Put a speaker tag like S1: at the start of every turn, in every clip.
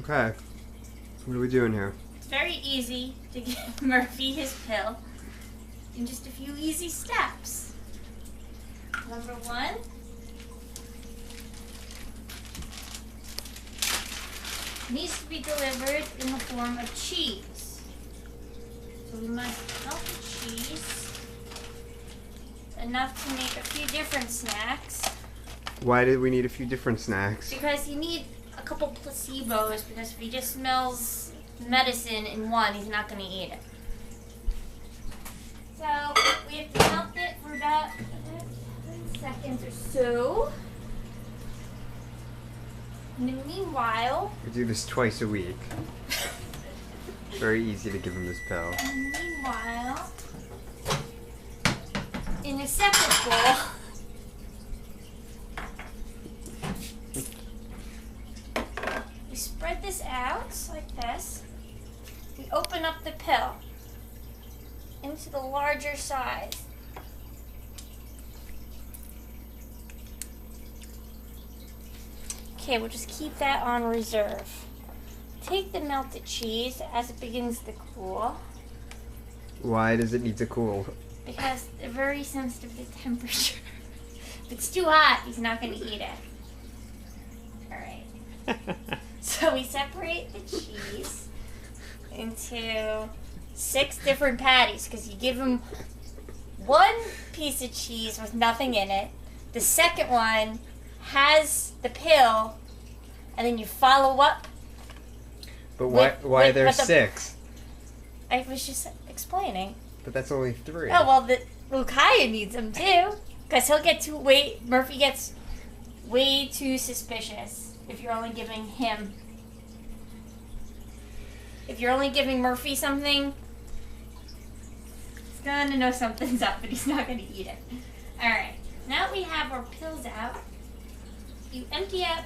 S1: Okay. What are we doing here?
S2: It's very easy to give Murphy his pill in just a few easy steps. Number one, needs to be delivered in the form of cheese. So we must melt the cheese enough to make a few different snacks.
S1: Why did we need a few different snacks?
S2: Because you need a couple placebos, because if he just smells medicine in one, he's not going to eat it. So we have to melt it for about 10 seconds or so. And in the meanwhile,
S1: We do this twice a week. Very easy to give him this pill.
S2: In a separate bowl, we spread this out like this. We open up the pill into the larger size. Okay, we'll just keep that on reserve. Take the melted cheese as it begins to cool,
S1: Why does it need to cool?
S2: because they're very sensitive to temperature. If it's too hot, he's not going to eat it. Alright. So we separate the cheese into 6 different patties, because you give him one piece of cheese with nothing in it. The second one has the pill, and then you follow up.
S1: But why are there
S2: with
S1: 6?
S2: I was just explaining.
S1: But that's only 3.
S2: Oh, well, Lukaya needs them too. Because Murphy gets way too suspicious if you're only giving him. If you're only giving Murphy something, he's gonna know something's up, but he's not gonna eat it. Alright, now we have our pills out. You empty out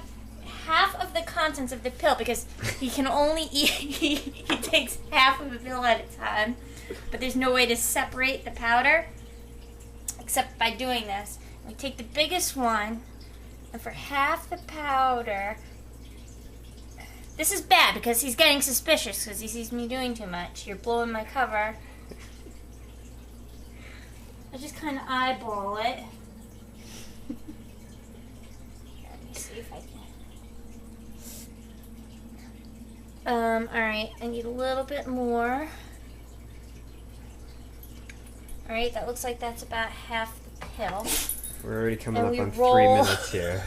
S2: half of the contents of the pill, because he can only eat, he takes half of the pill at a time, but there's no way to separate the powder except by doing this. We take the biggest one, and for half the powder, this is bad because he's getting suspicious because he sees me doing too much. You're blowing my cover. I just kind of eyeball it. Let me see if I can. Alright, I need a little bit more. Alright, that looks like that's about half the pill.
S1: We're already coming
S2: And
S1: up
S2: we
S1: on
S2: roll.
S1: 3 minutes here.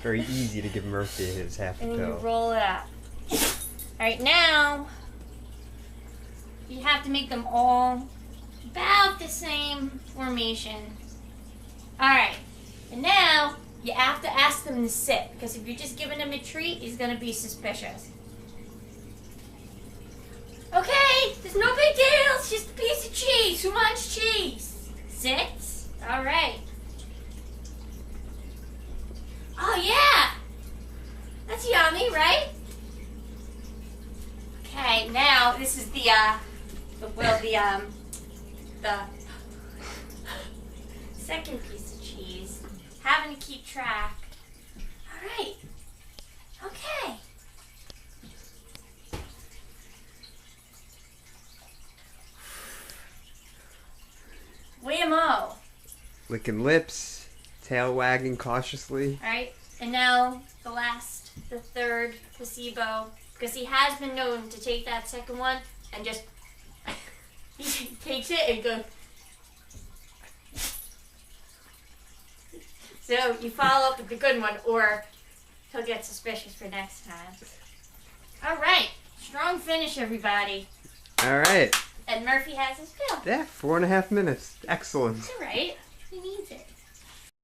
S1: Very easy to give Murphy his half a
S2: And then you
S1: pill.
S2: roll it out. Alright, now you have to make them all about the same formation. Alright, and now you have to ask them to sit, because if you're just giving him a treat, he's going to be suspicious. Okay, there's no big deal. It's just a piece of cheese. Who wants cheese? Sits? Alright. Oh, yeah. That's yummy, right? Okay, now this is the second piece of cheese. Having to keep track. Alright. Okay. Whammo.
S1: Licking lips, tail wagging cautiously.
S2: Alright, and now the third placebo, because he has been known to take that second one and just, he takes it and goes. So you follow up with the good one, or he'll get suspicious for next time. Alright, strong finish, everybody.
S1: Alright.
S2: And Murphy has his pill.
S1: Yeah, 4.5 minutes. Excellent.
S2: It's alright, he needs it.